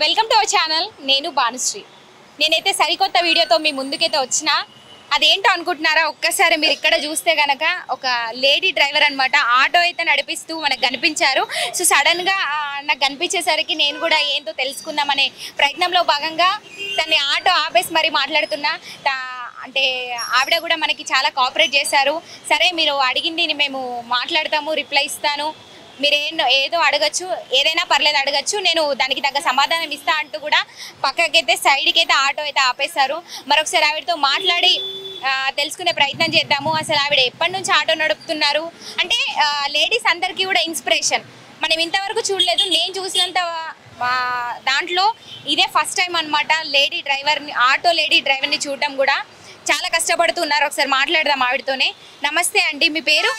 Welcome to our channel. నేను భానుశ్రీ. నేనైతే సరికొత్త వీడియోతో మీ ముందుకైతే వచ్చిన. అదేంటో అనుకుంటున్నారా? ఒక్కసారి మీరు ఇక్కడ చూస్తే కనుక ఒక లేడీ డ్రైవర్ అనమాట ఆటో అయితే నడిపిస్తూ మనకు కనిపించారు. సో సడన్గా నాకు కనిపించేసరికి నేను కూడా ఏంటో తెలుసుకుందామనే ప్రయత్నంలో భాగంగా తన్ని ఆటో ఆపేసి మరీ మాట్లాడుతున్నా. అంటే ఆవిడ కూడా మనకి చాలా కోఆపరేట్ చేశారు. సరే మీరు అడిగింది మేము మాట్లాడతాము, రిప్లై ఇస్తాను, మీరు ఏదో అడగచ్చు, ఏదైనా పర్లేదు అడగచ్చు, నేను దానికి తగ్గ సమాధానం ఇస్తా అంటూ కూడా పక్కకైతే సైడ్కి అయితే ఆటో అయితే ఆపేశారు. మరొకసారి ఆవిడతో మాట్లాడి తెలుసుకునే ప్రయత్నం చేద్దాము. అసలు ఆవిడ ఎప్పటి నుంచి ఆటో నడుపుతున్నారు అంటే లేడీస్ అందరికీ కూడా ఇన్స్పిరేషన్. మనం ఇంతవరకు చూడలేదు. నేను చూసినంత దాంట్లో ఇదే ఫస్ట్ టైం అనమాట లేడీ డ్రైవర్ని, ఆటో లేడీ డ్రైవర్ని చూడడం కూడా. చాలా కష్టపడుతున్నారు. ఒకసారి మాట్లాడదాం ఆవిడతోనే. నమస్తే అండి, మీ పేరు?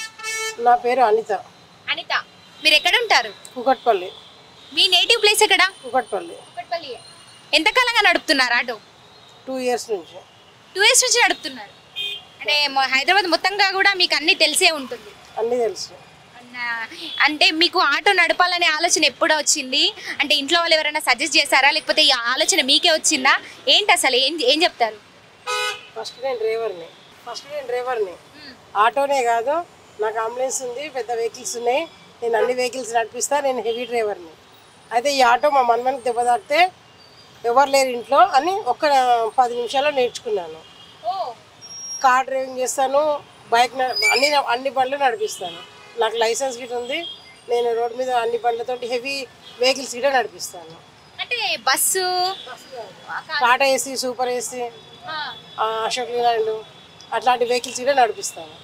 నా పేరు అనిత. అనిత, మీరు ఎక్కడ ఉంటారు? కుకట్పల్లి. మీ నేటివ్ ప్లేస్ ఎక్కడ? కుకట్పల్లి. కుకట్పల్లి. ఎంతకాలంగా నడుపుతున్నారు ఆటో? 2 years నుంచి. 2 years నుంచి నడుపుతున్నారు. అంటే హైదరాబాద్ మొత్తంగా కూడా మీకు అన్నీ తెలిసే ఉంటుంది. అన్నీ తెలుసు. అంటే మీకు ఆటో నడపాలనే ఆలోచన ఎప్పుడో వచ్చింది? అంటే ఇంట్లో వాళ్ళు ఎవరైనా సజెస్ట్ చేశారా, లేకపోతే ఈ ఆలోచన మీకే వచ్చిందా? ఏంటి అసలు ఏం చెప్తారు? ఫస్ట్ నేను డ్రైవర్ని. ఆటోనే కాదు, నాకు అంబులెన్స్ ఉంది, పెద్ద వెహికల్స్ ఉన్నాయి, నేను అన్ని వెహికల్స్ నడిపిస్తా, నేను హెవీ డ్రైవర్ని. అయితే ఈ ఆటో మా మనమనికి దెబ్బ తాకితే ఎవరు లేరు ఇంట్లో అని 10 నిమిషాల్లో నేర్చుకున్నాను. కార్ డ్రైవింగ్ చేస్తాను, బైక్ అన్ని బండ్లు నడిపిస్తాను. నాకు లైసెన్స్ గిట్ ఉంది. నేను రోడ్డు మీద అన్ని బండ్లతో హెవీ వెహికల్స్ గిట్ట నడిపిస్తాను. అంటే bus, Tata AC, super AC, Ashok Leyland అట్లాంటి వెహికల్స్ కూడా నడిపిస్తాను.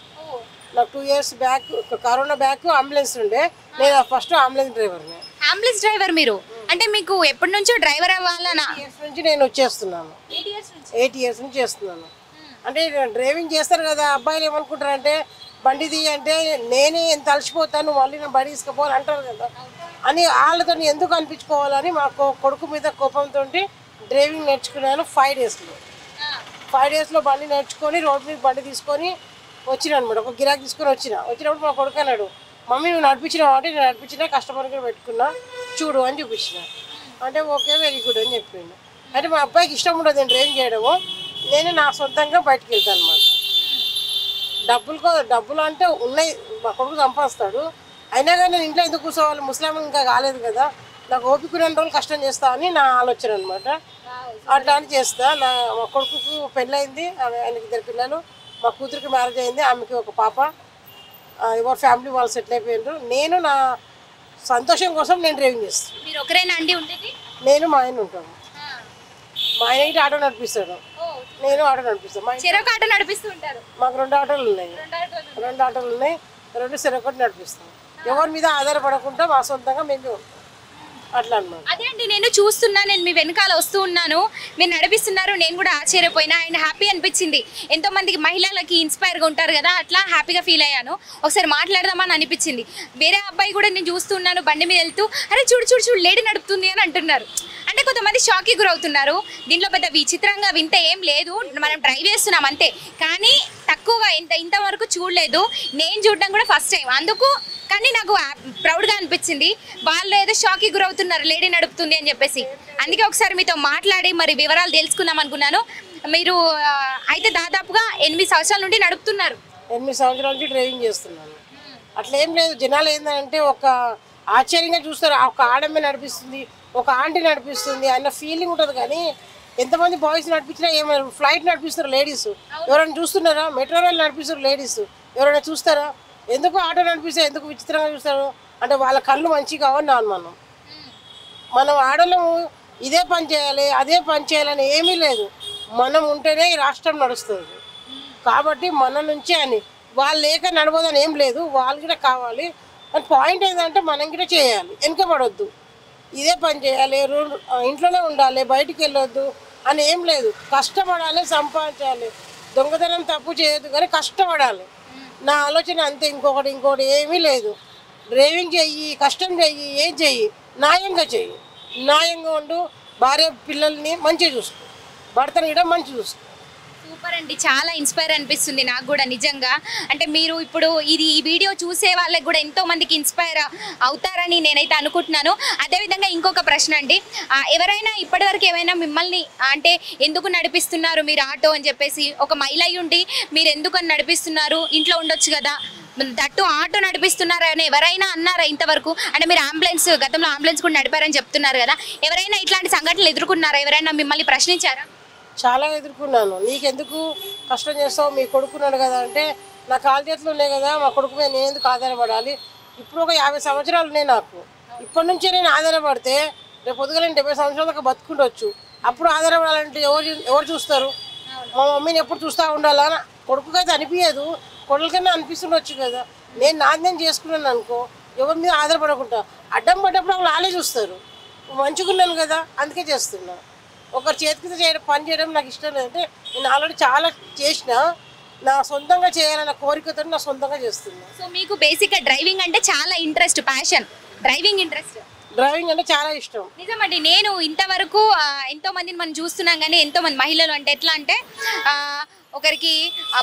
నాకు 2 years back corona back ambulance ఉండే, నేను ఫస్ట్ అంబులెన్స్ డ్రైవర్ని. అంబులెన్స్ డ్రైవర్ మీరు? అంటే మీకు ఎప్పటి నుంచో డ్రైవర్ అవ్వాలనా? 8 years నుంచి నేను వచ్చేస్తున్నాను. 8 years నుంచి చేస్తున్నాను. అంటే డ్రైవింగ్ చేస్తారు కదా, అబ్బాయిలు ఏమనుకుంటారంటే బండి తీయ అంటే నేనే ఎంత అలసిపోతాను, మళ్ళీ నేను బండి తీసుకుపోవాలి అంటారు కదా అని వాళ్ళతో ఎందుకు అనిపించుకోవాలని మా కొడుకు మీద కోపంతో డ్రైవింగ్ నేర్చుకున్నాను 5 daysలో. 5 daysలో బండి నేర్చుకొని రోడ్డు మీద బండి తీసుకొని వచ్చిన అనమాట. ఒక గిరాకీ తీసుకొని వచ్చినప్పుడు మా కొడుకు అన్నాడు, మమ్మీ నువ్వు నడిపించినావు అంటే నేను నడిపించినా, కస్టమర్ కూడా పెట్టుకున్నా, చూడు అని చూపించిన. అంటే ఓకే వెరీ గుడ్ అని చెప్పిండు. అంటే మా అబ్బాయికి ఇష్టం ఉండదు నేను డ్రైవింగ్ చేయడము, నేను నా సొంతంగా బయటకు వెళ్తాను అనమాట. డబ్బులు అంటే ఉన్నాయి, మా కొడుకు సంపాదిస్తాడు, అయినా కానీ నేను ఇంట్లో ఎందుకు కూర్చోవాలి, ముస్లిం ఇంకా కాలేదు కదా, నాకు ఓపిక 2 రోజులు కష్టం చేస్తా అని నా ఆలోచన అనమాట. అట్లా అని చేస్తా. మా కొడుకుకు పెళ్ళయింది, ఆయనకి 2 పిల్లలు, మా కూతురికి మ్యారేజ్ అయింది, ఆమెకి ఒక పాప, ఎవరి ఫ్యామిలీ వాళ్ళు సెటిల్ అయిపోయినారు. నేను నా సంతోషం కోసం నేను డ్రైవింగ్ చేస్తాను. మీరు ఒకరేనా అండి ఉండేది? నేను మా ఆయన ఉంటాను. మా ఆయన ఇటు ఆటో నడిపిస్తాడు, నేను ఆటో నడిపిస్తాను. చెరొక ఆటో నడిపిస్తూ ఉంటారు? మాకు 2 ఆటోలు ఉన్నాయి. 2 ఆటోలు ఉన్నాయి, 2 చెరొకటి నడిపిస్తాం. ఎవరి మీద ఆధారపడకుండా మా సొంతంగా మేము అట్లా అన్నమాట. అదే అండి, నేను చూస్తున్నా, నేను మీ వెనకాల వస్తూ ఉన్నాను, మీరు నడిపిస్తున్నారు, నేను కూడా ఆశ్చర్యపోయినా. అండ్ హ్యాపీ అనిపించింది. ఎంతో మందికి మహిళలకి ఇన్స్పైర్గా ఉంటారు కదా, అట్లా హ్యాపీగా ఫీల్ అయ్యాను. ఒకసారి మాట్లాడదామని అనిపించింది. వేరే అబ్బాయి కూడా నేను చూస్తున్నాను బండి మీద వెళ్తూ, అరే చూడు చూడు చూడు లేడీ నడుపుతుంది అని అంటున్నారు. అంటే కొంతమంది షాక్కి గురవుతున్నారు. దీంట్లో పెద్ద విచిత్రంగా వింత ఏం లేదు, మనం డ్రైవ్ చేస్తున్నాం అంతే. కానీ తక్కువగా ఇంతవరకు చూడలేదు, నేను చూడడం కూడా ఫస్ట్ టైం. అందుకు కానీ నాకు ప్రౌడ్గా అనిపించింది. వాళ్ళు ఏదో షాక్కి గురవుతున్నారు లేడీ నడుపుతుంది అని చెప్పేసి. అందుకే ఒకసారి మీతో మాట్లాడి మరి వివరాలు తెలుసుకుందాం అనుకున్నాను. మీరు అయితే దాదాపుగా 8 సంవత్సరాల నుండి నడుపుతున్నారు? 8 సంవత్సరాల నుంచి డ్రైవింగ్ చేస్తున్నాను. అట్లా ఏం లేదు, జనాలు ఏంటంటే ఒక ఆశ్చర్యంగా చూస్తారు, ఒక ఆడమే నడిపిస్తుంది, ఒక ఆంటీ నడిపిస్తుంది అన్న ఫీలింగ్ ఉంటుంది. కానీ ఎంతమంది బాయ్స్ నడిపించినా ఏమైనా, ఫ్లైట్ నడిపిస్తారు లేడీస్, ఎవరైనా చూస్తున్నారా? మెట్రో రైలు నడిపిస్తారు లేడీస్, ఎవరైనా చూస్తారా? ఎందుకు ఆటో నడిపిస్తే ఎందుకు విచిత్రంగా చూస్తారు అంటే వాళ్ళ కళ్ళు మంచిగా కావని అనుమానం. మనం ఆడలేము, ఇదే పని చేయాలి అదే పని చేయాలని ఏమీ లేదు, మనం ఉంటేనే ఈ రాష్ట్రం నడుస్తుంది. కాబట్టి మన నుంచి అని వాళ్ళు లేక నడవదని ఏం లేదు, వాళ్ళు కూడా కావాలి. అని పాయింట్ ఏంటంటే మనం కూడా చేయాలి, వెనకబడొద్దు, ఇదే పని చేయాలి, ఇంట్లోనే ఉండాలి, బయటికి వెళ్ళొద్దు అని ఏం లేదు. కష్టపడాలి, సంపాదించాలి, దొంగతనం తప్పు చేయొద్దు, కానీ కష్టపడాలి. నా ఆలోచన అంతే, ఇంకోటి ఏమీ లేదు. డ్రైవింగ్ చెయ్యి, కష్టం చెయ్యి, ఏం చెయ్యి, న్యాయంగా చెయ్యి, న్యాయంగా ఉండు, భార్య పిల్లల్ని మంచిగా చూసుకో, భర్తని కూడా మంచిగా చూసుకో. సూపర్ అండి, చాలా ఇన్స్పైర్ అనిపిస్తుంది నాకు కూడా నిజంగా. అంటే మీరు ఇప్పుడు ఈ వీడియో చూసే వాళ్ళకి కూడా ఎంతో మందికి ఇన్స్పైర్ అవుతారని నేనైతే అనుకుంటున్నాను. అదేవిధంగా ఇంకొక ప్రశ్న అండి, ఎవరైనా ఇప్పటివరకు ఏమైనా మిమ్మల్ని అంటే ఎందుకు నడిపిస్తున్నారు మీరు ఆటో అని చెప్పేసి, ఒక మహిళ ఉండి మీరు ఎందుకు నడిపిస్తున్నారు, ఇంట్లో ఉండొచ్చు కదా, దట్టు ఆటో నడిపిస్తున్నారు అని ఎవరైనా అన్నారా ఇంతవరకు? అంటే మీరు గతంలో అంబులెన్స్ కూడా నడిపారని చెప్తున్నారు కదా, ఎవరైనా ఇట్లాంటి సంఘటనలు ఎదుర్కొన్నారా? ఎవరైనా మిమ్మల్ని ప్రశ్నించారా? చాలా ఎదుర్కొన్నాను. నీకెందుకు కష్టం చేస్తావు, మీ కొడుకున్నాడు కదా అంటే, నా కాలు చేతులు ఉన్నాయి కదా, మా కొడుకు మీద నేను ఎందుకు ఆధారపడాలి? ఇప్పుడు ఒక 50 సంవత్సరాలు ఉన్నాయి నాకు. ఇప్పటి నుంచే నేను ఆధారపడితే రేపు పొద్దుగా నేను 70 సంవత్సరాల దాకా బతుకుండొచ్చు. అప్పుడు ఆధారపడాలంటే ఎవరు చూస్తారు? మా మమ్మీని ఎప్పుడు చూస్తూ ఉండాలా? కొడుకుకైతే అనిపించదు, కొడుకుకైనా అనిపిస్తుండొచ్చు కదా. నేను నాణ్యం చేసుకున్నాను అనుకో, ఎవరి మీద ఆధారపడకుండా అడ్డం పడ్డప్పుడు వాళ్ళు వాళ్ళే చూస్తారు. మంచిగున్నాను కదా అందుకే చేస్తున్నాను. ఒకరి చేతికి పని చేయడం నాకు ఇష్టం లేదంటే, నేను ఆల్రెడీ చాలా చేసిన, నా సొంతంగా చేయాలన్న కోరికతో నా సొంతంగా చేస్తున్నాను. సో మీకు బేసిక్గా డ్రైవింగ్ అంటే చాలా ఇంట్రెస్ట్, ప్యాషన్, డ్రైవింగ్ అంటే చాలా ఇష్టం. నిజమండి. నేను ఇంతవరకు ఎంతో మందిని మనం చూస్తున్నాం, కానీ ఎంతో మంది మహిళలు అంటే ఎట్లా అంటే ఒకరికి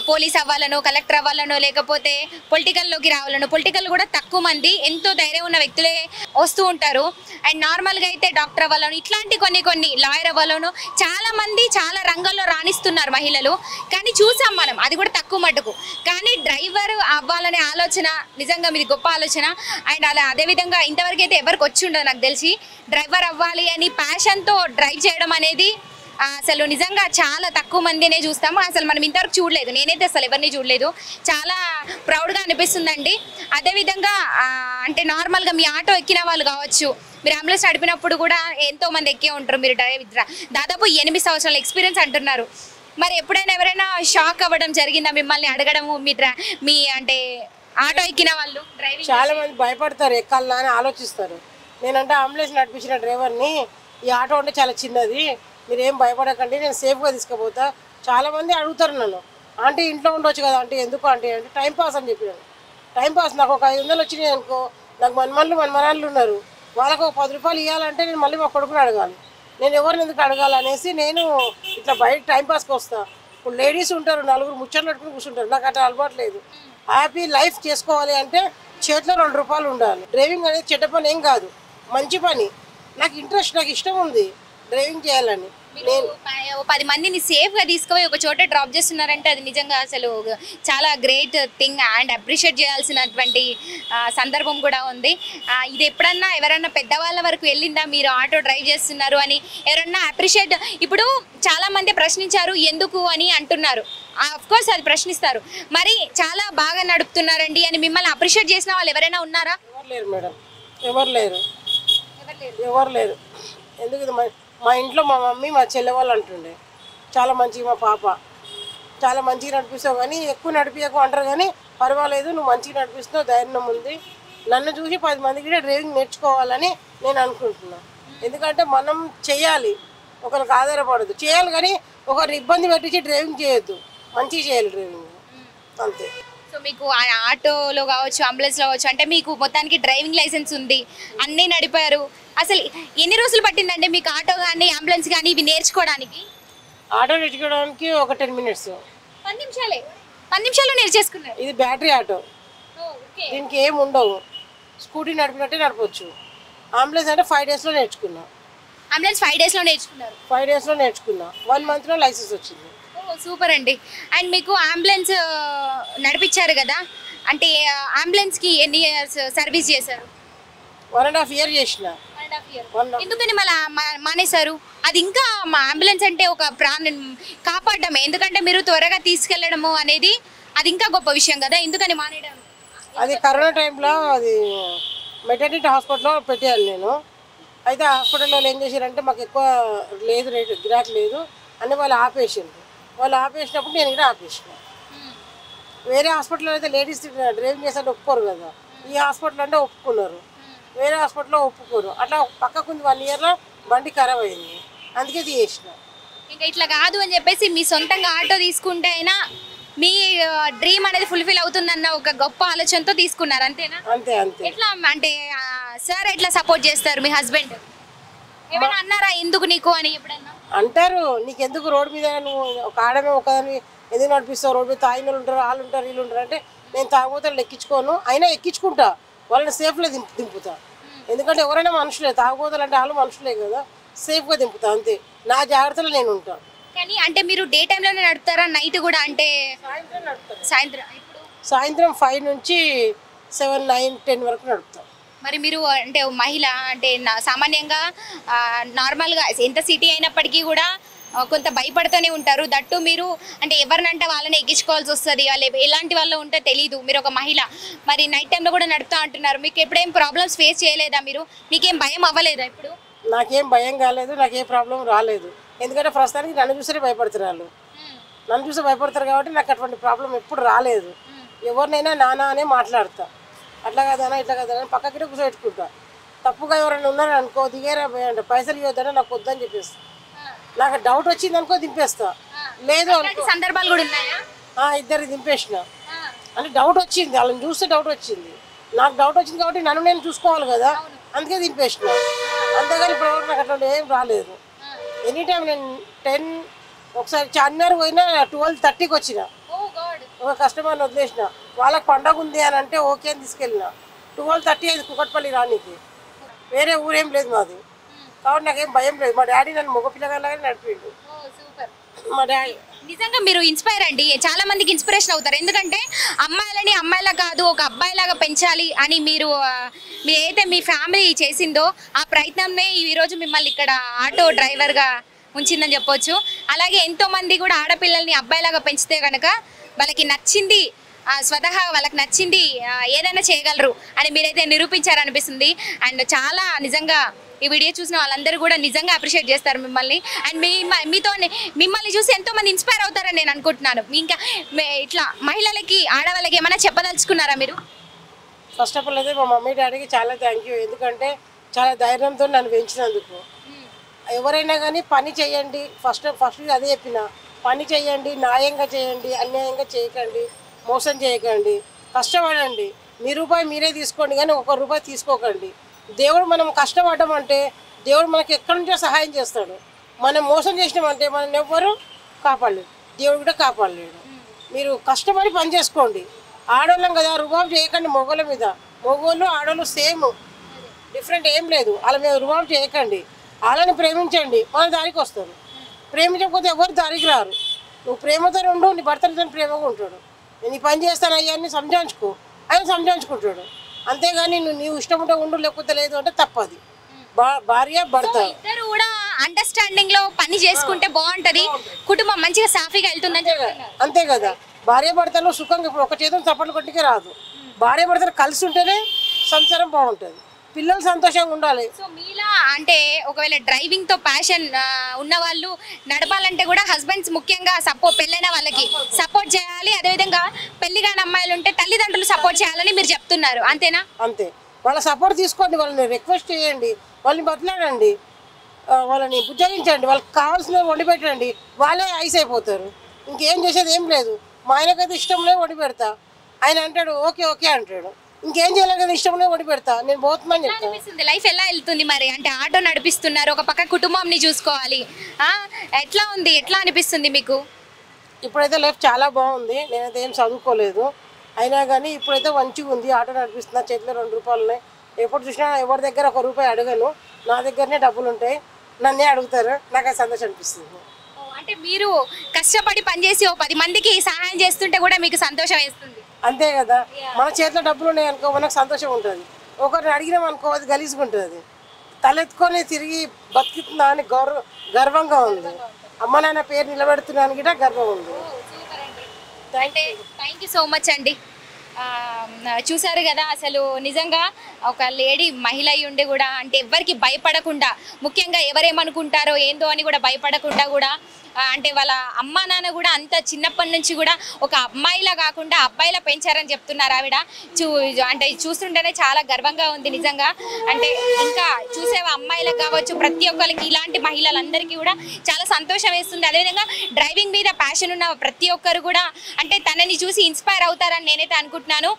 పోలీస్ అవ్వాలనో, కలెక్టర్ అవ్వాలనో, లేకపోతే పొలిటికల్లోకి రావాలనో, పొలిటికల్ కూడా తక్కువ మంది, ఎంతో ధైర్యం ఉన్న వ్యక్తులే వస్తూ ఉంటారు. అండ్ నార్మల్గా అయితే డాక్టర్ అవ్వాలను, ఇట్లాంటి కొన్ని లాయర్ అవ్వాలను చాలా మంది చాలా రంగాల్లో రాణిస్తున్నారు మహిళలు. కానీ చూసాం మనం అది కూడా తక్కువ మటుకు. కానీ డ్రైవర్ అవ్వాలనే ఆలోచన నిజంగా మీది గొప్ప ఆలోచన. అండ్ అదేవిధంగా ఇంతవరకు అయితే ఎవరికి వచ్చి ఉండదు నాకు తెలిసి, డ్రైవర్ అవ్వాలి అని ప్యాషన్తో డ్రైవ్ చేయడం అనేది అసలు నిజంగా చాలా తక్కువ మందినే చూస్తాము. అసలు మనం ఇంతవరకు చూడలేదు, నేనైతే అసలు ఎవరిని చూడలేదు. చాలా ప్రౌడ్గా అనిపిస్తుందండి. అదేవిధంగా అంటే నార్మల్గా మీ ఆటో ఎక్కిన వాళ్ళు కావచ్చు, మీరు అంబులెన్స్ నడిపినప్పుడు కూడా ఎంతో మంది ఎక్కే ఉంటారు. మీరు దాదాపు 8 సంవత్సరాల ఎక్స్పీరియన్స్ అంటున్నారు. మరి ఎప్పుడైనా ఎవరైనా షాక్ అవ్వడం జరిగిందా మిమ్మల్ని అడగడము? మీ అంటే ఆటో ఎక్కిన వాళ్ళు డ్రైవింగ్ చాలా మంది భయపడతారు, ఎక్కాలా అని ఆలోచిస్తారు. నేనంటే అంబులెన్స్ నడిపించిన డ్రైవర్ని, ఈ ఆటో అంటే చాలా చిన్నది, మీరు ఏం భయపడకండి, నేను సేఫ్గా తీసుకుపోతా. చాలామంది అడుగుతారు నన్ను, ఆంటీ ఇంట్లో ఉండొచ్చు కదా ఆంటీ, ఎందుకు ఆంటీ అంటే టైంపాస్ అని చెప్పినాను. టైంపాస్ నాకు ఒక 500 వచ్చినాయి అనుకో, నాకు మనమరాళ్ళు ఉన్నారు, వాళ్ళకు ఒక 10 రూపాయలు ఇవ్వాలంటే నేను మళ్ళీ మా కొడుకుని అడగాలి. నేను ఎవరిని ఎందుకు అడగాలనేసి నేను ఇట్లా బయట టైంపాస్కి వస్తాను. ఇప్పుడు లేడీస్ ఉంటారు, 4 ముచ్చట్లు పెట్టుకుని కూర్చుంటారు, నాకు అట్లా అలవాటు లేదు. హ్యాపీ లైఫ్ చేసుకోవాలి అంటే చేతిలో 2 రూపాయలు ఉండాలి. డ్రైవింగ్ అనేది చెడ్డ పని ఏం కాదు, మంచి పని. నాకు ఇంట్రెస్ట్, నాకు ఇష్టం ఉంది డ్రైవింగ్ చేయాలని. నేను 10 మందిని సేఫ్గా తీసుకుపోయి ఒక చోట డ్రాప్ చేస్తున్నారంటే అది నిజంగా అసలు చాలా గ్రేట్ థింగ్ అండ్ అప్రిషియేట్ చేయాల్సినటువంటి సందర్భం కూడా ఉంది. ఇది ఎప్పుడన్నా ఎవరన్నా పెద్దవాళ్ళ వరకు వెళ్ళిందా మీరు ఆటో డ్రైవ్ చేస్తున్నారు అని? ఎవరన్నా అప్రిషియేట్, ఇప్పుడు చాలామంది ప్రశ్నించారు ఎందుకు అని అంటున్నారు, అఫ్కోర్స్ అది ప్రశ్నిస్తారు, మరి చాలా బాగా నడుపుతున్నారండి అని మిమ్మల్ని అప్రిషియేట్ చేసిన వాళ్ళు ఎవరైనా ఉన్నారా? ఎవరు లేరు మేడం, ఎవరు లేరు. ఎందుకు ఇది మా ఇంట్లో మా మమ్మీ మా చెల్లె వాళ్ళు అంటుండే, చాలా మంచిగా మా పాప చాలా మంచిగా నడిపిస్తావు, కానీ ఎక్కువ నడిపించకు అంటారు, కానీ పర్వాలేదు నువ్వు మంచిగా నడిపిస్తున్నావు, ధైర్యం ఉంది. నన్ను చూసి 10 మందికి కూడా డ్రైవింగ్ నేర్చుకోవాలని నేను అనుకుంటున్నాను. ఎందుకంటే మనం చేయాలి, ఒకరికి ఆధారపడదు, చేయాలి, కానీ ఒకరిని ఇబ్బంది పెట్టించి డ్రైవింగ్ చేయొద్దు, మంచిగా చేయాలి డ్రైవింగ్, అంతే. సో మీకు ఆటోలో కావచ్చు, అంబులెన్స్లో కావచ్చు, అంటే మీకు మొత్తానికి డ్రైవింగ్ లైసెన్స్ ఉంది, అన్నీ నడిపారు. అసలు ఎన్ని రోజులు పట్టిందండి మీకు ఆటో కానీ అంబులెన్స్ కానీ ఇవి నేర్చుకోవడానికి? ఆటో నేర్చుకోవడానికి ఒక 10 మినిట్స్, 10 నిమిషాల్లో నేర్చేసుకున్నారు. ఇది బ్యాటరీ ఆటో, దీనికి ఏమి ఉండవు, స్కూటీ నడిపినట్టే నడపచ్చు. అంబులెన్స్ అంటే 5 డేస్లో నేర్చుకున్నా. అంబులెన్స్ 5 డేస్లో నేర్చుకున్నారు? 5 డేస్లో నేర్చుకున్నా, 1 మంత్లో లైసెన్స్ వచ్చింది. సూపర్ అండి. అండ్ మీకు అంబులెన్స్ నడిపించారు కదా, అంటే అంబులెన్స్కి ఎన్ని ఇయర్స్ సర్వీస్ చేశారు? 1.5 year చేసిన. ఎందుకని మళ్ళీ మానేశారు? అది ఇంకా మా అంబులెన్స్ అంటే ఒక ప్రాణం కాపాడడమే, ఎందుకంటే మీరు త్వరగా తీసుకెళ్లడము అనేది అది ఇంకా గొప్ప విషయం కదా, ఎందుకని మానేయడం? అది కరోనా టైంలో అది మెటర్నిటీ హాస్పిటల్లో పెట్టాను నేను. అయితే హాస్పిటల్లో ఏం చేశారంటే మాకు ఎక్కువ లేదు, రేటు గిరాకీ లేదు అని వాళ్ళు ఆపేసిండ్రు. వాళ్ళు ఆపేసినప్పుడు నేను కూడా ఆపేసిన. వేరే హాస్పిటల్లో అయితే లేడీస్ డ్రైవింగ్ చేసేది ఒప్పుకోరు కదా, ఈ హాస్పిటల్ అంటే ఒప్పుకున్నారు, వేరే హాస్పిటల్లో ఒప్పుకోరు. అట్లా పక్కకుంది 1 yearలో బండి ఖరాబ్ అయింది, అందుకే తీసేసిన. ఇంకా ఇట్లా కాదు అని చెప్పేసి మీ సొంతంగా ఆటో తీసుకుంటే అయినా మీ డ్రీమ్ అనేది ఫుల్ఫిల్ అవుతుందన్న ఒక గొప్ప ఆలోచనతో తీసుకున్నారు, అంతేనా? అంతే. ఎట్లా అంటే సార్ ఎట్లా సపోర్ట్ చేస్తారు? మీ హస్బెండ్ ఏమైనా అన్నారా ఎందుకు నీకు అని ఎప్పుడన్నా? అంటారు నీకెందుకు రోడ్డు మీద నువ్వు ఒక ఆడమే ఒకదాన్ని ఎందుకు నడిపిస్తావు, రోడ్డు మీద తాగిన వాళ్ళు ఉంటారు, వాళ్ళు ఉంటారు, వీళ్ళు ఉంటారు అంటే నేను తాగుబోతులు ఎక్కించుకోను, అయినా ఎక్కించుకుంటా, వాళ్ళని సేఫ్లో దింపుతా. ఎందుకంటే ఎవరైనా మనుషులే, తాగుబోతులు అంటే వాళ్ళు మనుషులే కదా, సేఫ్గా దింపుతా అంతే. నా జాగ్రత్తలో నేను ఉంటాను. కానీ అంటే మీరు డే టైంలోనే నడుపుతారా, నైట్ కూడా? అంటే సాయంత్రం నడుపుతాను. సాయంత్రం 5 నుంచి 7, 9, 10 వరకు నడుపుతాం. మరి మీరు అంటే మహిళ అంటే సామాన్యంగా నార్మల్గా ఎంత సిటీ అయినప్పటికీ కూడా కొంత భయపడుతూనే ఉంటారు. దట్టు మీరు అంటే ఎవరినంటే వాళ్ళని ఎక్కించుకోవాల్సి వస్తుంది, వాళ్ళు ఎలాంటి వాళ్ళు ఉంటే తెలీదు. మీరు ఒక మహిళ, మరి నైట్ టైంలో కూడా నడుపుతా అంటున్నారు. మీకు ఎప్పుడేం ప్రాబ్లమ్స్ ఫేస్ చేయలేదా? మీకేం భయం అవ్వలేదా ఇప్పుడు? నాకేం భయం కాలేదు, నాకేం ప్రాబ్లం రాలేదు. ఎందుకంటే ప్రస్తుతానికి నన్ను చూసే భయపడతారు వాళ్ళు. నన్ను చూసి భయపడతారు కాబట్టి నాకు అటువంటి ప్రాబ్లం ఎప్పుడు రాలేదు. ఎవరినైనా నానా అనే మాట్లాడతా, అట్లా కదనా ఇట్లా కదనా పక్కకి కూర్చోబెట్టుకుంటా. తప్పుగా ఎవరైనా ఉన్నారని అనుకో, దిగేరా అంటే పైసలు ఇవ్వద్దనే నాకు వద్దని చెప్పేస్తా. నాకు డౌట్ వచ్చింది అనుకో దింపేస్తా, లేదు సందర్భాలు కూడా ఉన్నాయా? ఇద్దరు దింపేసిన. అంటే డౌట్ వచ్చింది, వాళ్ళని చూస్తే డౌట్ వచ్చింది, నాకు డౌట్ వచ్చింది కాబట్టి నన్ను నేను చూసుకోవాలి కదా, అందుకే దింపేసిన. అంతేగాని ఇప్పుడు నాకు అట్లా ఏం రాలేదు. ఎనీ టైం నేను 10 ఒకసారి చార్మినార్ పోయినా 12:30కి వచ్చిన. ఒక కస్టమర్ని వదిలేసిన, వాళ్ళకి పండగ ఉంది అని అంటే ఓకే అని తీసుకెళ్ళిన. 12:30 అయింది కుకట్పల్లి రానికి, వేరే ఊరేం లేదు మాది కాబట్టి నాకేం భయం లేదు. మా డాడీ నన్ను మగ పిల్లగానే నడిపిండు. మా డాడీ నిజంగా మీరు ఇన్స్పైర్ అండి, చాలా మందికి ఇన్స్పిరేషన్ అవుతారు. ఎందుకంటే అమ్మాయిలని అమ్మాయిలా కాదు ఒక అబ్బాయిలాగా పెంచాలి అని మీరు ఏదైతే మీ ఫ్యామిలీ చేసిందో ఆ ప్రయత్నమే ఈరోజు మిమ్మల్ని ఇక్కడ ఆటో డ్రైవర్గా ఉంచిందని చెప్పొచ్చు. అలాగే ఎంతోమంది కూడా ఆడపిల్లల్ని అబ్బాయిలాగా పెంచితే కనుక వాళ్ళకి నచ్చింది స్వతహా వాళ్ళకి నచ్చింది ఏదైనా చేయగలరు అని మీరైతే నిరూపించారనిపిస్తుంది. అండ్ చాలా నిజంగా ఈ వీడియో చూసిన వాళ్ళందరూ కూడా నిజంగా అప్రిషియేట్ చేస్తారు మిమ్మల్ని. అండ్ మిమ్మల్ని చూసి ఎంతోమంది ఇన్స్పైర్ అవుతారని నేను అనుకుంటున్నాను. ఇంకా ఇట్లా మహిళలకి ఆడవాళ్ళకి ఏమైనా చెప్పదలుచుకున్నారా మీరు? ఫస్ట్ ఆఫ్ ఆల్ అయితే మా మమ్మీ డాడీకి చాలా థ్యాంక్ యూ. ఎందుకంటే చాలా ధైర్యంతో నన్ను పెంచినందుకు. ఎవరైనా కానీ పని చేయండి, ఫస్ట్ అదే చెప్పిన, పని చేయండి, న్యాయంగా చేయండి, అన్యాయంగా చేయకండి, మోసం చేయకండి, కష్టపడండి. మీ రూపాయి మీరే తీసుకోండి కానీ ₹1 తీసుకోకండి. దేవుడు మనం కష్టపడ్డం అంటే దేవుడు మనకి ఎక్కడి నుంచో సహాయం చేస్తాడు. మనం మోసం చేసినామంటే మనం ఎవ్వరూ కాపాడలేదు, దేవుడు కూడా కాపాడలేడు. మీరు కష్టపడి పని చేసుకోండి. ఆడవాళ్ళం కదా, రుబాబు చేయకండి మొగోళ్ళ మీద. మొగోళ్ళు ఆడవాళ్ళు సేమ్, డిఫరెంట్ ఏం లేదు. వాళ్ళ మీద రుబాబు చేయకండి. వాళ్ళని ప్రేమించండి, మన దారికి వస్తారు. ప్రేమించకపోతే ఎవరు దారికి రారు. నువ్వు ప్రేమతో ఉండు, నీ భర్తలతో ప్రేమగా ఉంటాడు. నేను ఈ పని చేస్తాను అయ్యాన్ని సంజాయించుకో, ఆయన సంజాయించుకుంటాడు. అంతేగాని నీవు ఇష్టం ఉంటే ఉండు లేకపోతే లేదు అంటే తప్పది. భార్య భర్త ఇద్దరు కూడా అండర్స్టాండింగ్ లో పని చేసుకుంటే బాగుంటది, కుటుంబం మంచిగా సాఫీగా వెళ్తుందని చెప్తున్నారు. అంతే కదా, భార్య భర్తలు సుఖంగా ఇప్పుడు ఒక చేతులు చప్పట్లు కొట్టికే రాదు. భార్య భర్తలు కలిసి ఉంటేనే సంసారం బాగుంటుంది, పిల్లలు సంతోషంగా ఉండాలి. సో మీలా అంటే ఒకవేళ డ్రైవింగ్ తో ప్యాషన్ ఉన్న వాళ్ళు నడపాలంటే కూడా హస్బెండ్స్ ముఖ్యంగా పెళ్ళైన వాళ్ళకి సపోర్ట్ చేయాలి. అదేవిధంగా పెళ్లి కాని అమ్మాయిలు ఉంటే తల్లిదండ్రులు సపోర్ట్ చేయాలని మీరు చెప్తున్నారు, అంతేనా? అంతే, వాళ్ళ సపోర్ట్ తీసుకోండి, వాళ్ళని రిక్వెస్ట్ చేయండి, వాళ్ళని బతలాడండి, వాళ్ళని బుజ్జగించండి, వాళ్ళకి కావాల్సినవి వండి పెట్టండి. వాళ్ళే ఐస్ అయిపోతారు. ఇంకేం చేసేది ఏం లేదు. మా ఆయనకైతే ఇష్టంలో వండి పెడతా, ఆయన అంటాడు ఓకే ఓకే అంటాడు. ఇంకేం చేయలేదు కదా, ఇష్టంలో వండి పెడతా, నేను పోతున్నాను చెప్తాను. లైఫ్ ఎలా వెళ్తుంది మరి? అంటే ఆటో నడిపిస్తున్నారు, ఒక పక్క కుటుంబంని చూసుకోవాలి, ఎట్లా ఉంది, ఎట్లా అనిపిస్తుంది మీకు? ఇప్పుడైతే లైఫ్ చాలా బాగుంది. నేనైతే ఏం చదువుకోలేదు, అయినా కానీ ఇప్పుడైతే మంచిగా ఉంది. ఆటో నడిపిస్తున్నా, చేతిలో ₹2 ఉన్నాయి. ఎప్పుడు చూసినా ఎవరి దగ్గర ₹1 అడగను, నా దగ్గరనే డబ్బులు ఉంటాయి, నన్నే అడుగుతారు. నాకు అది సంతోషం అనిపిస్తుంది. అంటే మీరు కష్టపడి పనిచేసి 10 మందికి సహాయం చేస్తుంటే కూడా మీకు సంతోషం వేస్తుంది. అంతే కదా, మన చేతిలో డబ్బులు ఉన్నాయి అనుకో మనకు సంతోషం ఉంటుంది. ఒకరిని అడిగినాం అనుకో అది గలీజ్గా ఉంటుంది. తలెత్తుకొని తిరిగి బతుకుతున్నా అని గర్వంగా ఉంది. అమ్మ నాన్న పేరు నిలబెడుతున్నాను కూడా గర్వం ఉంది. థ్యాంక్ యూ సో మచ్ అండి. చూసారు కదా, అసలు నిజంగా ఒక లేడీ మహిళ అయి ఉండి కూడా అంటే ఎవరికి భయపడకుండా, ముఖ్యంగా ఎవరేమనుకుంటారో ఏందో అని కూడా భయపడకుండా కూడా అంటే వాళ్ళ అమ్మా నాన్న కూడా అంత చిన్నప్పటి నుంచి కూడా ఒక అమ్మాయిలా కాకుండా అబ్బాయిలా పెంచారని చెప్తున్నారు ఆవిడ. అంటే చూస్తుంటేనే చాలా గర్వంగా ఉంది నిజంగా. అంటే ఇంకా చూసే అమ్మాయిలకు కావచ్చు, ప్రతి ఒక్కరికి ఇలాంటి మహిళలందరికీ కూడా చాలా సంతోషం వేస్తుంది. అదేవిధంగా డ్రైవింగ్ మీద ప్యాషన్ ఉన్న ప్రతి ఒక్కరు కూడా అంటే తనని చూసి ఇన్స్పైర్ అవుతారని నేనైతే అనుకుంటున్నాను.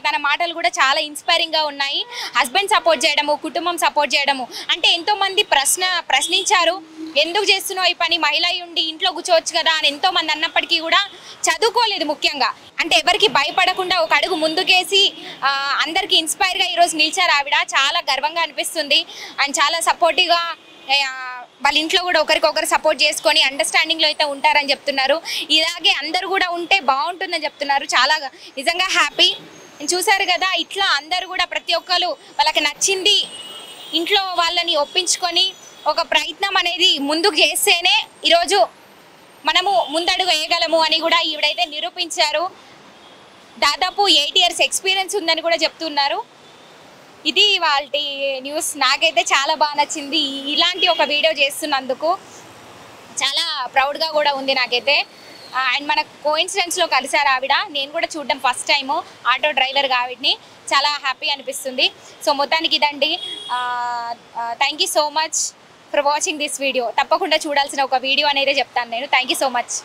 తన మాటలు కూడా చాలా ఇన్స్పైరింగ్గా ఉన్నాయి. హస్బెండ్ సపోర్ట్ చేయడము, కుటుంబం సపోర్ట్ చేయడము, అంటే ఎంతోమంది ప్రశ్నించారు. ఎందుకు చేస్తున్నావు ఈ పని, మహిళ అయి ఉండి ఇంట్లో కూర్చోవచ్చు కదా అని ఎంతో మంది అన్నప్పటికీ కూడా చదువుకోలేదు ముఖ్యంగా. అంటే ఎవరికి భయపడకుండా ఒక అడుగు ముందుకేసి అందరికి ఇన్స్పైర్గా ఈరోజు నిలిచారు ఆవిడ. చాలా గర్వంగా అనిపిస్తుంది. అండ్ చాలా సపోర్టివ్గా వాళ్ళ ఇంట్లో కూడా ఒకరికొకరు సపోర్ట్ చేసుకొని అండర్స్టాండింగ్లో అయితే ఉంటారని చెప్తున్నారు. ఇలాగే అందరూ కూడా ఉంటే బాగుంటుందని చెప్తున్నారు. చాలా నిజంగా హ్యాపీ. చూసారు కదా, ఇట్లా అందరూ కూడా ప్రతి ఒక్కరు వాళ్ళకి నచ్చింది ఇంట్లో వాళ్ళని ఒప్పించుకొని ఒక ప్రయత్నం అనేది ముందుకు చేస్తేనే ఈరోజు మనము ముందడుగు వేయగలము అని కూడా ఈవిడైతే నిరూపించారు. దాదాపు 8 years ఎక్స్పీరియన్స్ ఉందని కూడా చెప్తున్నారు. ఇది వాళ్ళ న్యూస్. నాకైతే చాలా బాగా నచ్చింది ఇలాంటి ఒక వీడియో చేస్తున్నందుకు. చాలా ప్రౌడ్గా కూడా ఉంది నాకైతే. అండ్ మన కోఇన్సిడెన్స్లో కలిసారు ఆవిడ. నేను కూడా చూడడం ఫస్ట్ టైము ఆటో డ్రైవర్గా ఆవిడని. చాలా హ్యాపీ అనిపిస్తుంది. సో మొత్తానికి ఇదండి. Thank you so much for watching this video. తప్పకుండా చూడాల్సిన ఒక వీడియో అనేది చెప్తాను నేను. Thank you so much.